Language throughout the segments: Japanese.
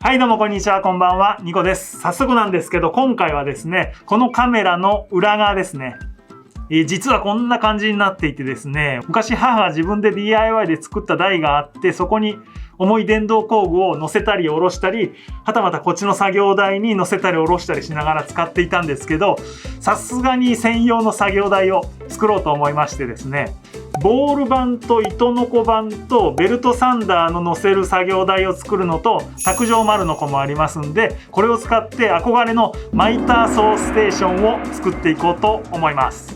はいどうもこんにちはこんばんはニコです。早速なんですけど今回はですねこのカメラの裏側ですね。実はこんな感じになっていてですね、昔母が自分で DIY で作った台があってそこに重い電動工具を乗せたり下ろしたり、はたまたこっちの作業台に乗せたり下ろしたりしながら使っていたんですけど、さすがに専用の作業台を作ろうと思いましてですね、ボール盤と糸のこ盤とベルトサンダーの乗せる作業台を作るのと卓上丸のこもありますんで、これを使って憧れのマイターソーステーションを作っていこうと思います。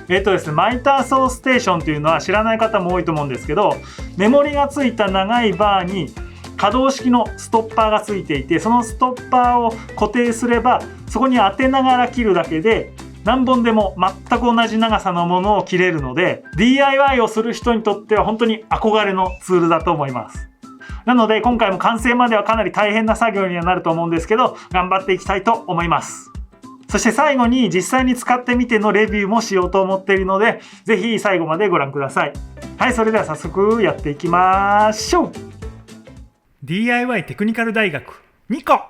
ですね、マイターソーステーションというのは知らない方も多いと思うんですけど、メモリがついた長いバーに可動式のストッパーがついていて、そのストッパーを固定すればそこに当てながら切るだけで何本でも全く同じ長さのものを切れるので、 DIY をする人にとっては本当に憧れのツールだと思います。なので今回も完成まではかなり大変な作業にはなると思うんですけど、頑張っていきたいと思います。そして最後に実際に使ってみてのレビューもしようと思っているので、ぜひ最後までご覧ください。はい、それでは早速やっていきましょう。 DIY テクニカル大学2個。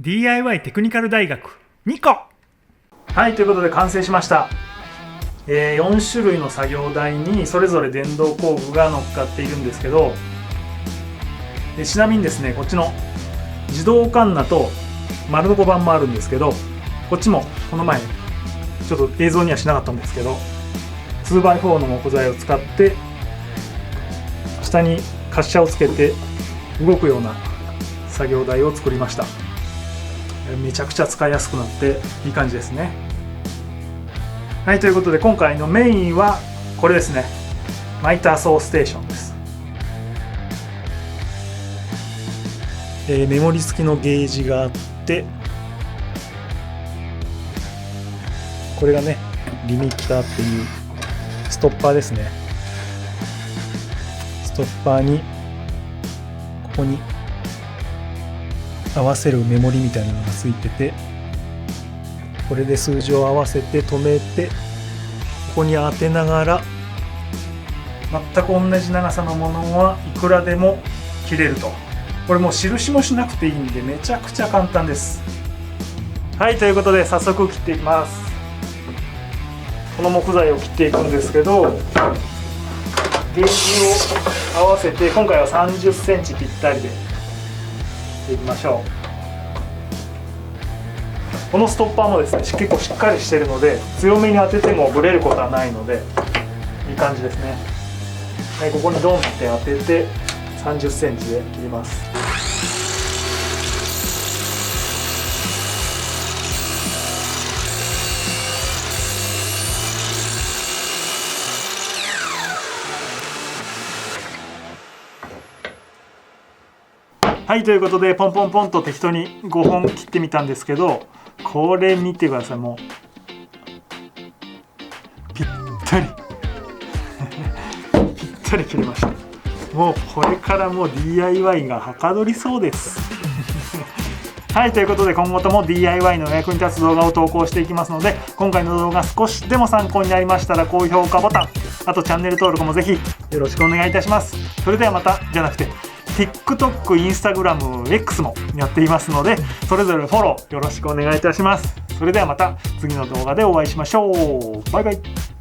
DIY テクニカル大学ニコ。はい、ということで完成しました。4種類の作業台にそれぞれ電動工具が乗っかっているんですけど、ちなみにですね、こっちの自動カンナと丸のこ盤もあるんですけど、こっちもこの前ちょっと映像にはしなかったんですけど 2x4 の木材を使って下に滑車をつけて動くような作業台を作りました。めちゃくちゃ使いやすくなっていい感じですね。はい、ということで今回のメインはこれですね。マイターソーステーションです。メモリ付きのゲージがあって、これがねリミッターっていうストッパーですね。ストッパーにここに合わせるメモリみたいなのがついてて、これで数字を合わせて止めて、ここに当てながら全く同じ長さのものはいくらでも切れると。これもう印もしなくていいんでめちゃくちゃ簡単です。はい、ということで早速切っていきます。この木材を切っていくんですけど、ゲージを合わせて今回は30センチぴったりでいきましょう。このストッパーもですね結構しっかりしているので強めに当ててもブレることはないのでいい感じですね。はい、ここにドンって当てて30センチで切ります。はい、ということでポンポンポンと適当に5本切ってみたんですけど、これ見てください。もうぴったりぴったり切れました。もうこれからもう DIY がはかどりそうですはい、ということで今後とも DIY のお役に立つ動画を投稿していきますので、今回の動画少しでも参考になりましたら高評価ボタン、あとチャンネル登録もぜひよろしくお願いいたします。それではまた、じゃなくてTikTok、Instagram、X もやっていますので、それぞれフォローよろしくお願いいたします。それではまた次の動画でお会いしましょう。バイバイ。